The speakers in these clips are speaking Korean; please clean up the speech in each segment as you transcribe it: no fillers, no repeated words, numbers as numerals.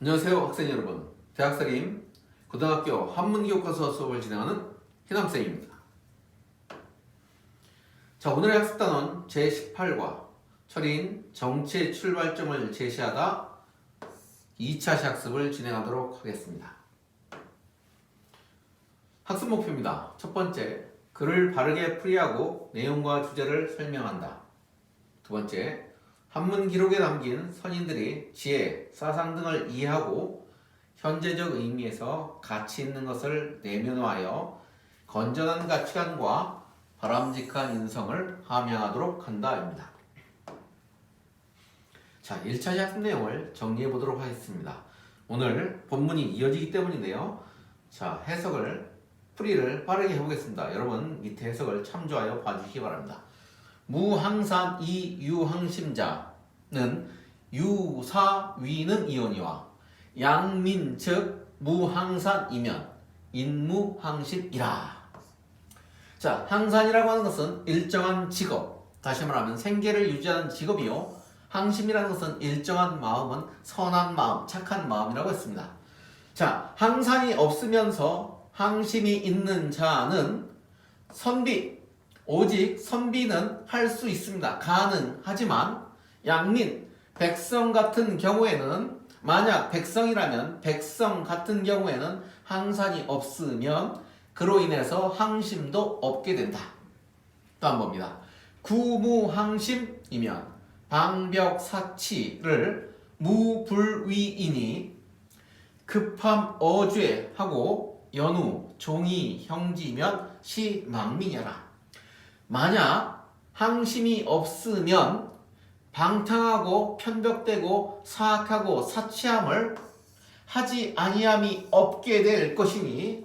안녕하세요 학생 여러분, 대학생임 고등학교 한문교과서 수업을 진행하는 희남쌤입니다. 자, 오늘의 학습단원 제18과 철인 정치의 출발점을 제시하다 2차 시학습을 진행하도록 하겠습니다. 학습 목표입니다. 첫 번째, 글을 바르게 풀이하고 내용과 주제를 설명한다. 두 번째, 한문 기록에 담긴 선인들이 지혜, 사상 등을 이해하고 현재적 의미에서 가치 있는 것을 내면화하여 건전한 가치관과 바람직한 인성을 함양하도록 한다입니다. 자, 1차 시학습 내용을 정리해 보도록 하겠습니다. 오늘 본문이 이어지기 때문인데요. 자, 풀이를 빠르게 해보겠습니다. 여러분 밑에 해석을 참조하여 봐주시기 바랍니다. 무항산 이유항심자는 유사위는 이온이와 양민 즉 무항산이면 인무항심이라. 자, 항산이라고 하는 것은 일정한 직업, 다시 말하면 생계를 유지하는 직업이요, 항심이라는 것은 일정한 마음은 선한 마음, 착한 마음이라고 했습니다. 자, 항산이 없으면서 항심이 있는 자는 선비, 오직 선비는 할 수 있습니다. 가능하지만 양민, 백성 같은 경우에는, 만약 백성이라면 백성 같은 경우에는 항산이 없으면 그로 인해서 항심도 없게 된다. 또 한 번입니다. 구무항심이면 방벽사치를 무불위이니 급함 어죄하고 연우, 종이, 형지면 시망민이라. 만약 항심이 없으면 방탕하고 편벽되고 사악하고 사치함을 하지 아니함이 없게 될 뿐이니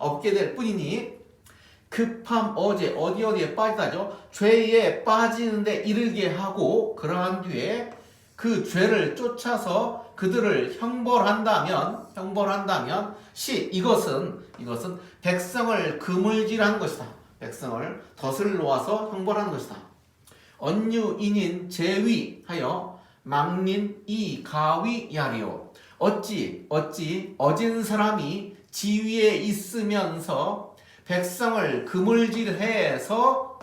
급함 어디에 빠지다죠. 죄에 빠지는데 이르게 하고 그러한 뒤에 그 죄를 쫓아서 그들을 형벌한다면 이것은 백성을 그물질한 것이다. 백성을 덫을 놓아서 형벌하는 것이다. 언유인인 제위하여 망민 이가위야리요. 어찌 어진 사람이 지위에 있으면서 백성을 그물질해서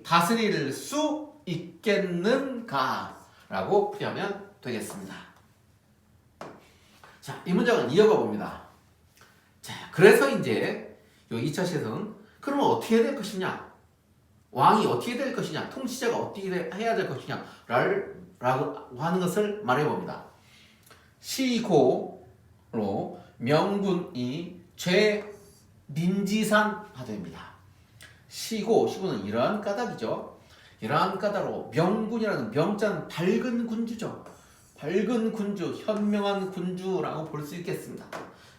다스릴 수 있겠는가? 라고 풀이하면 되겠습니다. 자, 이 문장은 이어가 봅니다. 자, 그래서 이제 이 2차 시에서는 그러면 어떻게 해야 될 것이냐? 왕이 어떻게 될 것이냐? 통치자가 어떻게 해야 될 것이냐? 라고 하는 것을 말해봅니다. 시고로 명분이 죄민지산하됩니다. 시고는 이러한 까닭이죠. 이러한 까닭으로 명군이라는 명자는 밝은 군주죠. 밝은 군주, 현명한 군주라고 볼 수 있겠습니다.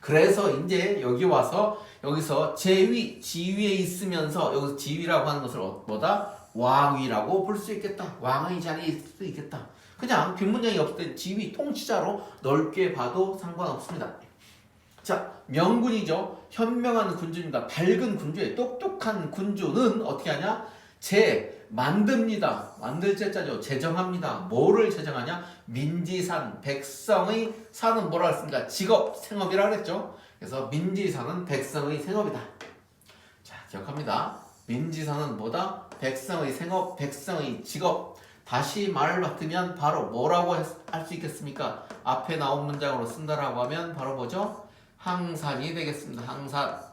그래서 이제 여기서 지위에 있으면서, 여기서 지위라고 하는 것을 뭐다? 왕위라고 볼 수 있겠다. 왕의 자리에 있을 수 있겠다. 그냥 빈문장이 없을 때 지위, 통치자로 넓게 봐도 상관없습니다. 자, 명군이죠. 현명한 군주입니다. 밝은 군주에 똑똑한 군주는 어떻게 하냐? 만듭니다. 만들 제자죠. 제정합니다. 뭐를 제정하냐? 민지산, 백성의 산은 뭐라 했습니까? 직업, 생업이라 그랬죠. 그래서 민지산은 백성의 생업이다. 자, 기억합니다. 민지산은 뭐다? 백성의 생업, 백성의 직업. 다시 말을 바꾸면 바로 뭐라고 할 수 있겠습니까? 앞에 나온 문장으로 쓴다라고 하면 바로 뭐죠? 항산이 되겠습니다. 항산.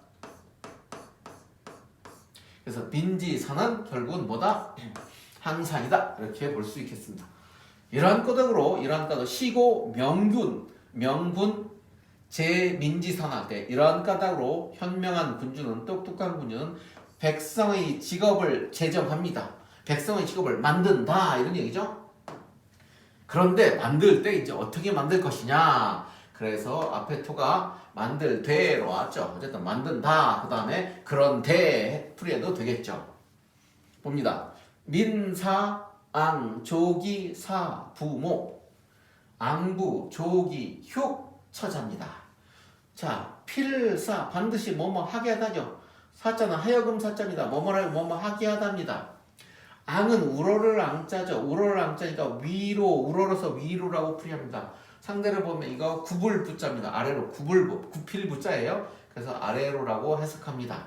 그래서 민지산은 결국은 뭐다? 항산이다. 이렇게 볼 수 있겠습니다. 이러한 까닭으로 시고 명분 제민지산할 때 이러한 까닭으로 현명한 군주는, 똑똑한 군주는 백성의 직업을 제정합니다. 백성의 직업을 만든다, 이런 얘기죠. 그런데 만들 때 이제 어떻게 만들 것이냐? 그래서 앞에 토가 만들 되로 왔죠. 어쨌든 만든다. 그 다음에 그런데 풀이해도 되겠죠. 봅니다. 민사, 앙, 조기, 사, 부모. 앙부, 조기, 흉, 처자입니다. 자, 필사, 반드시 뭐뭐 하게 하다죠. 사자는 하여금 사자입니다. 뭐뭐를 뭐뭐 하게 하답니다. 앙은 우러를 앙자죠. 우러를 앙자니까 위로, 우러러서 위로라고 풀이합니다. 상대를 보면 이거 굽을 부자입니다. 아래로 굽힐 부자예요. 그래서 아래로라고 해석합니다.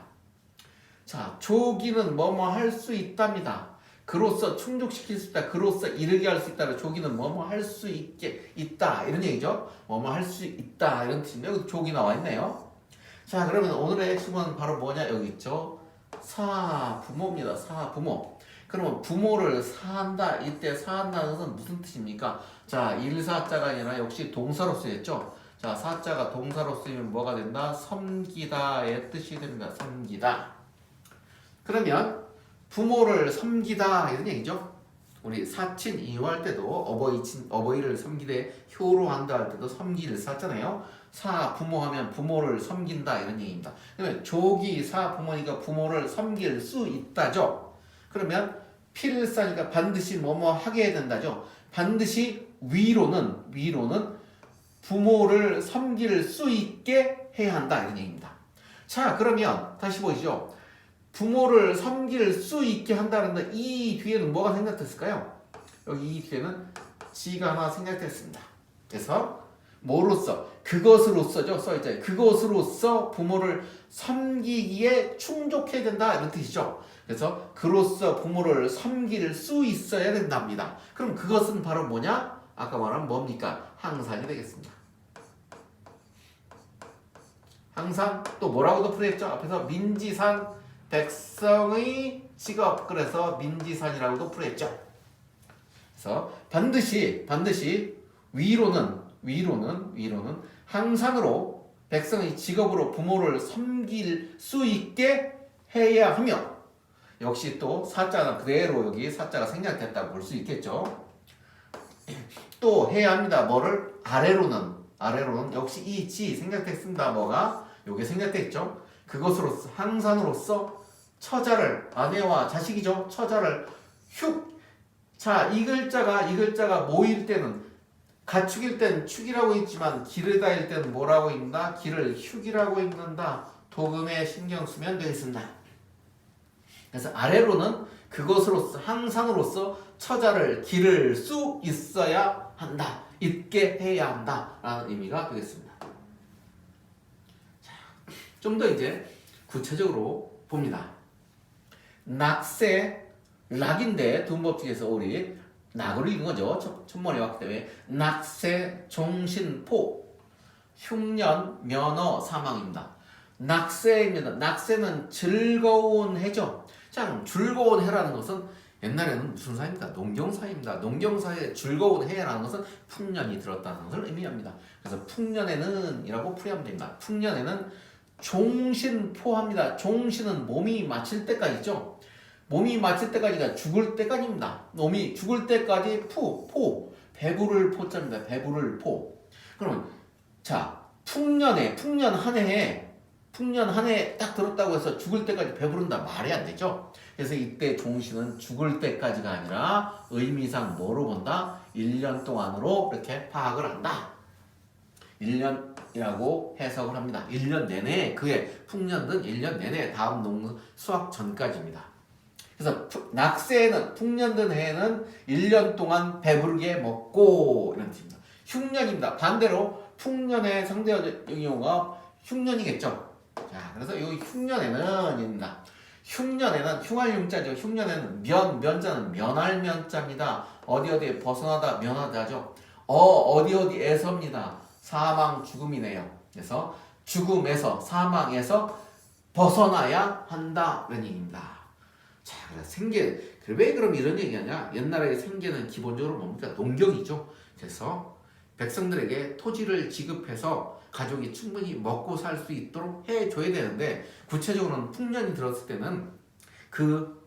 자, 조기는 뭐뭐 할 수 있답니다. 그로써 충족시킬 수 있다. 그로써 이르게 할 수 있다. 조기는 뭐뭐 할 수 있게 있다. 이런 얘기죠. 뭐뭐 할 수 있다. 이런 뜻인데 여기 조기 나와 있네요. 자, 그러면 오늘의 핵심은 바로 뭐냐? 여기 있죠. 사부모입니다. 사부모. 그러면 부모를 사한다. 이때 사한다는 것은 무슨 뜻입니까? 자, 일사자가 아니라 역시 동사로 쓰였죠. 자, 사자가 동사로 쓰이면 뭐가 된다? 섬기다의 뜻이 됩니다. 섬기다. 그러면 부모를 섬기다 이런 얘기죠. 우리 사친 이유할 때도 어버이를 섬기되 효로 한다 할 때도 섬기를 썼잖아요. 사 부모 하면 부모를 섬긴다 이런 얘기입니다. 그러면 조기 사 부모니까 부모를 섬길 수 있다죠. 그러면 필사니까 반드시 뭐뭐 하게 된다죠. 반드시 위로는 부모를 섬길 수 있게 해야 한다 이런 얘기입니다. 자, 그러면 다시 보시죠. 부모를 섬길 수 있게 한다는데 이 뒤에는 뭐가 생각됐을까요? 여기 이 뒤에는 지가 하나 생각됐습니다. 그래서 뭐로써? 그것으로써죠. 써있잖아요. 그것으로써 부모를 섬기기에 충족해야 된다 이런 뜻이죠. 그래서 그로써 부모를 섬길 수 있어야 된답니다. 그럼 그것은 바로 뭐냐? 아까 말한 뭡니까? 항상이 되겠습니다. 항상 또 뭐라고도 풀이했죠? 앞에서 민지산 백성의 직업 그래서 민지산이라고도 풀이했죠. 그래서 반드시 위로는 항상으로 백성의 직업으로 부모를 섬길 수 있게 해야 하며 역시 또 사자는 그대로 여기 사자가 생략됐다고 볼 수 있겠죠. 또 해야 합니다. 뭐를? 아래로는 역시 이 지 생략됐습니다. 뭐가? 요게 생략됐죠. 그것으로서 항상으로서 처자를 아내와 자식이죠. 처자를 자, 이 글자가 모일 때는 가축일 땐 축이라고 있지만 기르다일 때는 뭐라고 읽는다? 기를 흉이라고 읽는다. 도금에 신경 쓰면 되겠습니다. 그래서 아래로는 그것으로서 항상으로서 처자를 기를 수 있어야 한다. 있게 해야 한다. 라는 의미가 되겠습니다. 좀 더 이제 구체적으로 봅니다. 낙세, 낙인데 둔법칙에서 우리 낙으로 읽은 거죠. 첫 번에 왔기 때문에 낙세, 종신포, 흉년, 면허, 사망입니다. 낙세입니다. 낙세는 즐거운 해죠. 참 즐거운 해라는 것은 옛날에는 무슨 사입니까? 농경사입니다. 농경사에 즐거운 해라는 것은 풍년이 들었다는 것을 의미합니다. 그래서 풍년에는 이라고 풀이하면 됩니다. 풍년에는 종신포합니다. 종신은 몸이 마칠 때까지죠. 몸이 마칠 때까지가 죽을 때까지입니다. 몸이 죽을 때까지 포, 배부를 포자입니다. 배부를 포. 그러면 자, 풍년 한 해에 딱 들었다고 해서 죽을 때까지 배부른다 말이 안 되죠. 그래서 이때 종신은 죽을 때까지가 아니라 의미상 뭐로 본다? 1년 동안으로 이렇게 파악을 한다. 1년이라고 해석을 합니다. 1년 내내 그의 풍년은 1년 내내 다음 농 수확 전까지입니다. 그래서 낙세에는 풍년든 해에는 1년 동안 배부르게 먹고 이런 뜻입니다. 흉년입니다. 반대로 풍년의 상대적 용어가 흉년이겠죠. 자, 그래서 이 흉년에는입니다. 흉년에는 흉할 흉자죠. 흉년에는 면자는 면할 면자입니다. 어디에 벗어나다 면하다죠. 어디에서입니다. 사망 죽음이네요. 그래서 죽음에서 사망에서 벗어나야 한다 이런 얘기입니다. 자, 그래서 생계 왜 그럼 이런 얘기하냐? 옛날에 생계는 기본적으로 뭡니까? 농경이죠. 그래서 백성들에게 토지를 지급해서 가족이 충분히 먹고 살 수 있도록 해줘야 되는데 구체적으로는 풍년이 들었을 때는 그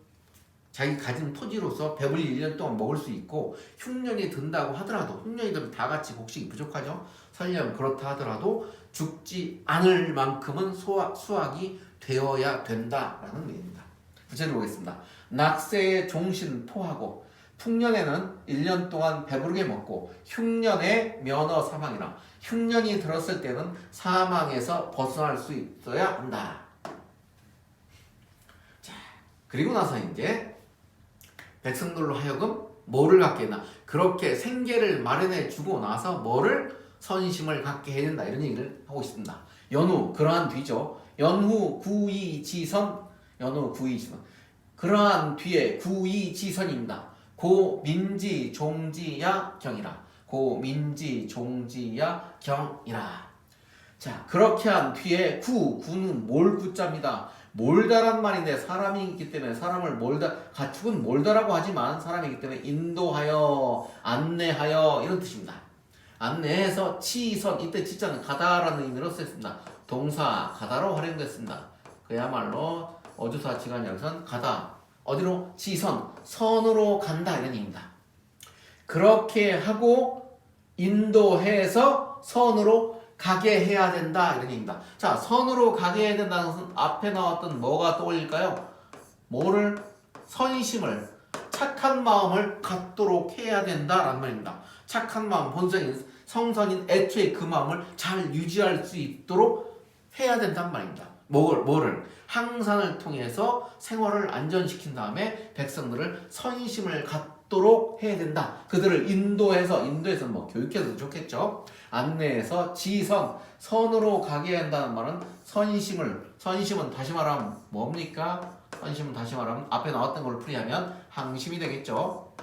자기 가진 토지로서 배불리 1년 동안 먹을 수 있고 흉년이 든다고 하더라도 흉년이 들면 다 같이 곡식이 부족하죠. 설령 그렇다 하더라도 죽지 않을 만큼은 수확이 되어야 된다라는 의미입니다. 구체로 보겠습니다. 낙세에 종신포하고 풍년에는 1년 동안 배부르게 먹고 흉년에 면허 사망이라 흉년이 들었을 때는 사망에서 벗어날 수 있어야 한다. 자, 그리고 나서 이제 백성들로 하여금 뭐를 갖게 했나? 그렇게 생계를 마련해 주고 나서 뭐를 선심을 갖게 해야 된다. 이런 얘기를 하고 있습니다. 연후 그러한 뒤죠. 연후 구이지선 연후 구이지선 그러한 뒤에 구이지선입니다. 고민지 종지야 경이라. 고민지 종지야 경이라. 자, 그렇게 한 뒤에 구는 몰 구자입니다. 몰다란 말인데 사람이 있기 때문에 사람을 가축은 몰다라고 하지만 사람이기 때문에 인도하여, 안내하여 이런 뜻입니다. 안내해서 치선, 이때 치자는 가다라는 의미로 쓰였습니다. 동사 가다로 활용됐습니다. 그야말로 어조사 지간역선 가다. 어디로? 치선, 선으로 간다 이런 의미입니다. 그렇게 하고 인도해서 선으로 가게 해야 된다 이런 얘기입니다. 자, 선으로 가게 해야 된다는 것은 앞에 나왔던 뭐가 떠올릴까요? 뭐를? 선심을, 착한 마음을 갖도록 해야 된다라는 말입니다. 착한 마음, 본성인 성선인 애초에 그 마음을 잘 유지할 수 있도록 해야 된단 말입니다. 뭐를? 항산을 통해서 생활을 안전시킨 다음에 백성들을 선심을 갖도록 해야 된다. 그들을 인도해서 뭐 교육해도 좋겠죠. 안내해서 지선, 선으로 가게 한다는 말은 선심은 다시 말하면 뭡니까? 선심은 다시 말하면 앞에 나왔던 걸로 풀이하면 항심이 되겠죠.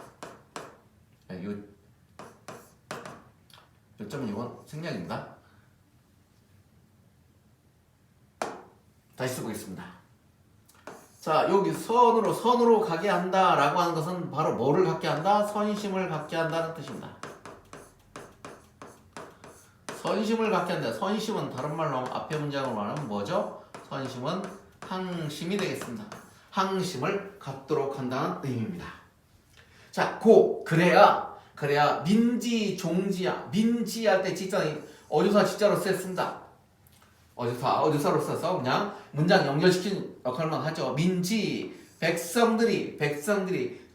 요점은 이건 생략입니다. 다시 써보겠습니다. 자, 여기 선으로 가게 한다라고 하는 것은 바로 뭐를 갖게 한다? 선심을 갖게 한다는 뜻입니다. 선심을 갖게 한다. 선심은 다른 말로 하면 앞에 문장으로 말하면 뭐죠? 선심은 항심이 되겠습니다. 항심을 갖도록 한다는 의미입니다. 자, 그래야 민지 종지야. 민지할 때 지자는 어조사 지자로 쓰였습니다. 어조사로 써서 그냥 문장 연결시킨 역할만 하죠. 민지, 백성들이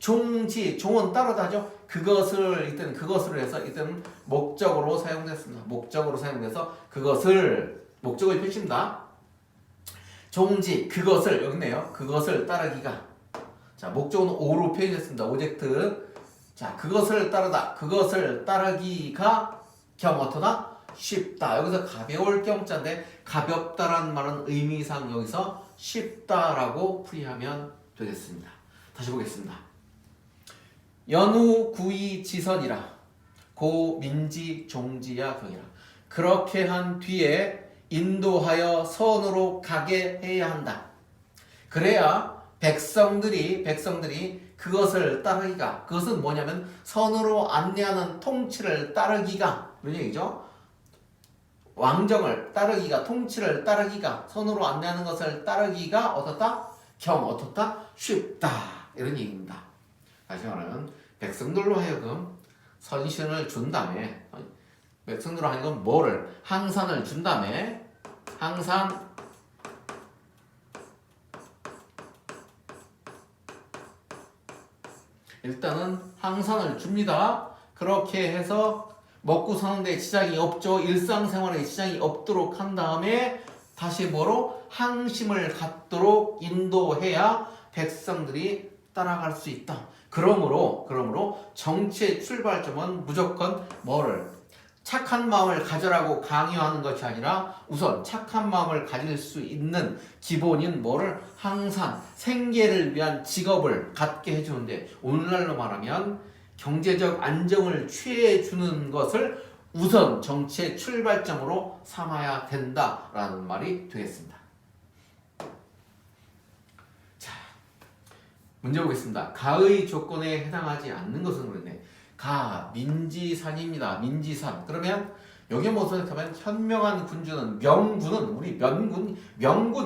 종은 따르다죠. 이때는 그것으로 해서 이때는 목적으로 사용됐습니다. 목적으로 사용돼서 목적의 표시입니다. 종지, 그것을, 여기 있네요. 그것을 따르기가. 자, 목적은 오로 표현했습니다. 오젝트. 자, 그것을 따르기가 어떠다? 쉽다. 여기서 가벼울 경자인데 가볍다라는 말은 의미상 여기서 쉽다라고 풀이하면 되겠습니다. 다시 보겠습니다. 연후 구이 지선이라 고민지 종지야 경이라. 그렇게 한 뒤에 인도하여 선으로 가게 해야 한다. 그래야 백성들이 그것을 따르기가, 그것은 뭐냐면 선으로 안내하는 통치를 따르기가, 이런 얘기죠. 왕정을 따르기가, 통치를 따르기가, 선으로 안내하는 것을 따르기가 어떻다? 어떻다? 쉽다. 이런 얘기입니다. 다시 말하면 백성들로 하여금 선신을 준 다음에, 백성들로 하여금 뭐를? 항산을 준 다음에, 일단은 항산을 줍니다. 그렇게 해서 먹고 사는데 지장이 없죠. 일상생활에 지장이 없도록 한 다음에 다시 뭐로? 항심을 갖도록 인도해야 백성들이 따라갈 수 있다. 그러므로 정치의 출발점은 무조건 뭐를? 착한 마음을 가져라고 강요하는 것이 아니라 우선 착한 마음을 가질 수 있는 기본인 뭐를? 항상 생계를 위한 직업을 갖게 해주는데, 오늘날로 말하면 경제적 안정을 취해주는 것을 우선 정치의 출발점으로 삼아야 된다라는 말이 되겠습니다. 자, 문제 보겠습니다. 가의 조건에 해당하지 않는 것은 그런데 민지산입니다. 민지산. 그러면 여기 뭐 생각하면 현명한 군주는 명군,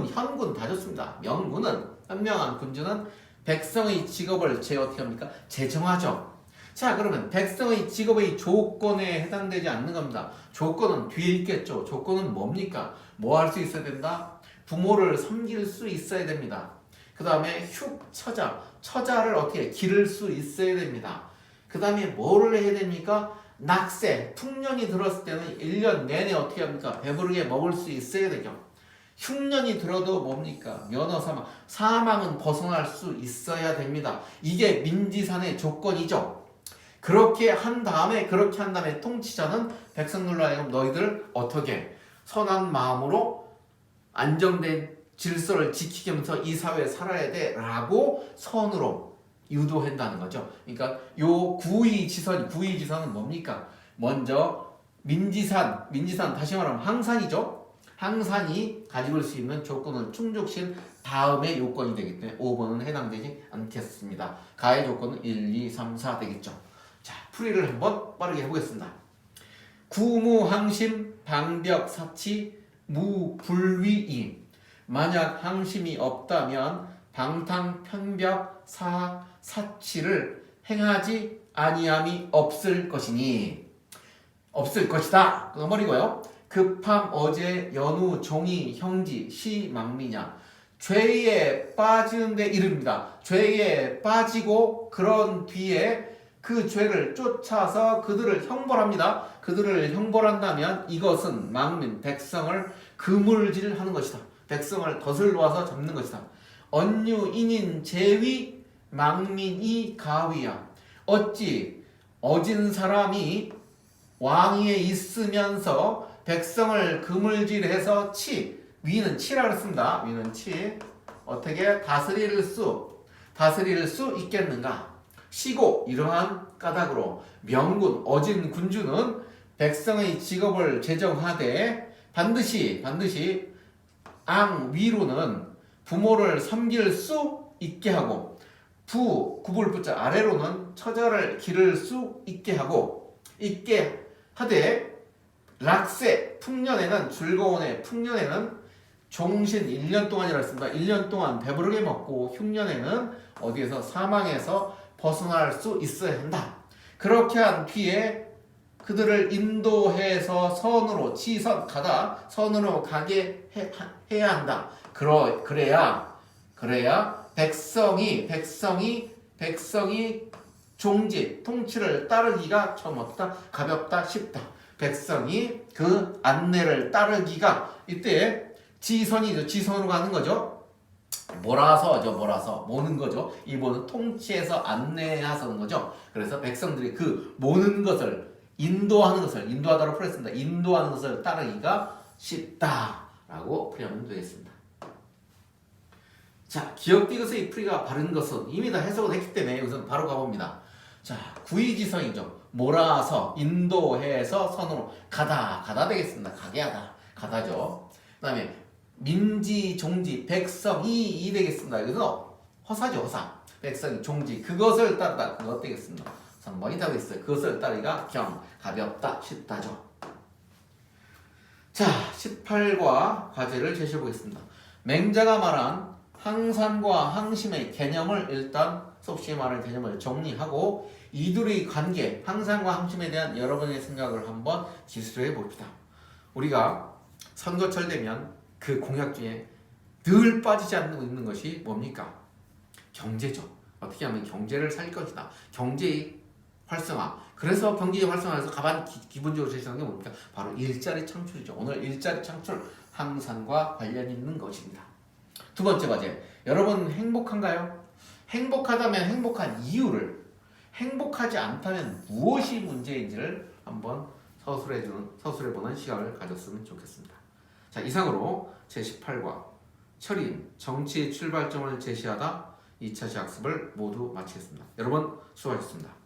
현군 다 좋습니다. 현명한 군주는 백성의 직업을 어떻게 합니까? 제정하죠. 자, 그러면 백성의 직업의 조건에 해당되지 않는 겁니다. 조건은 뒤에 있겠죠. 조건은 뭡니까? 뭐 할 수 있어야 된다? 부모를 섬길 수 있어야 됩니다. 그 다음에 처자를 어떻게 기를 수 있어야 됩니다. 그 다음에 뭐를 해야 됩니까? 낙세, 풍년이 들었을 때는 1년 내내 어떻게 합니까? 배부르게 먹을 수 있어야 되죠. 흉년이 들어도 뭡니까? 면허 사망. 사망은 벗어날 수 있어야 됩니다. 이게 민지산의 조건이죠. 그렇게 한 다음에 통치자는 백성들로 하여금 너희들 어떻게 선한 마음으로 안정된 질서를 지키게 하면서 이 사회에 살아야 돼 라고 선으로 유도한다는 거죠. 그러니까 요 구의지선은 뭡니까? 먼저 민지산 다시 말하면 항산이죠. 항산이 가지고 올 수 있는 조건을 충족시킨 다음에 요건이 되기 때문에 5번은 해당되지 않겠습니다. 가해 조건은 1, 2, 3, 4 되겠죠. 자, 풀이를 한번 빠르게 해보겠습니다. 구무항심 방벽 사치 무불위임. 만약 항심이 없다면 방탕 편벽 사학 사치를 행하지 아니함이 없을 것이니 없을 것이다. 끊어버리고요. 급함 어제 연우 종이 형지 시 망미냐. 죄에 빠지는데 이릅니다. 죄에 빠지고 그런 뒤에 그 죄를 쫓아서 그들을 형벌합니다. 그들을 형벌한다면 이것은 망민 백성을 그물질하는 것이다. 백성을 덫을 놓아서 잡는 것이다. 언유 인인 제위 망민이 가위야. 어찌 어진 사람이 왕위에 있으면서 백성을 그물질해서 위는 치라 그랬습니다. 위는 치. 어떻게 다스릴 수 있겠는가? 시고 이러한 까닭으로 명군 어진 군주는 백성의 직업을 제정하되 반드시 위로는 부모를 섬길 수 있게 하고 구불부자 아래로는 처자를 기를 수 있게 하되 락세 풍년에는 즐거운의 풍년에는 종신 1년 동안이라 했습니다. 1년 동안 배부르게 먹고 흉년에는 어디에서 사망에서 벗어날 수 있어야 한다. 그렇게 한 뒤에 그들을 인도해서 선으로 선으로 가게 해야 한다. 그래야 백성이 종지 통치를 따르기가 좀 어떻다 가볍다 쉽다. 백성이 그 안내를 따르기가 이때 지선으로 가는 거죠. 몰아서 모는 거죠. 이번은 통치해서 안내하서는 거죠. 그래서 백성들이 그 모는 것을 인도하다로 풀었습니다. 인도하는 것을 따르기가 쉽다라고 풀이하면 되겠습니다. 자, 기억디귿의 풀이가 바른 것은 이미 다 해석을 했기 때문에 우선 바로 가봅니다. 자, 구의지선이죠. 몰아서 인도해서 선으로 가다 되겠습니다. 가게 하다 가다죠. 그 다음에 민지 종지 백성이 되겠습니다. 여기서 허사죠. 허사. 백성이 종지 그것을 따르다 그것 되겠습니다. 3번이 답이 있어요. 그것을 따르기가 가볍다 쉽다죠. 자, 18과 과제를 제시해 보겠습니다. 맹자가 말한 항산과 항심의 개념을 일단 수업시에 말한 개념을 정리하고 이들의 관계, 항산과 항심에 대한 여러분의 생각을 한번 기술해 봅시다. 우리가 선거철 되면 그 공약 중에 늘 빠지지 않고 있는 것이 뭡니까? 경제죠. 어떻게 하면 경제를 살릴 것이다. 경제의 활성화. 그래서 경제의 활성화에서 가장 기본적으로 제시하는 게 뭡니까? 바로 일자리 창출이죠. 오늘 일자리 창출 항산과 관련 있는 것입니다. 두 번째 과제. 여러분 행복한가요? 행복하다면 행복한 이유를, 행복하지 않다면 무엇이 문제인지를 한번 서술해보는 시간을 가졌으면 좋겠습니다. 자, 이상으로 제18과 철인 정치의 출발점을 제시하다 2차 시학습을 모두 마치겠습니다. 여러분 수고하셨습니다.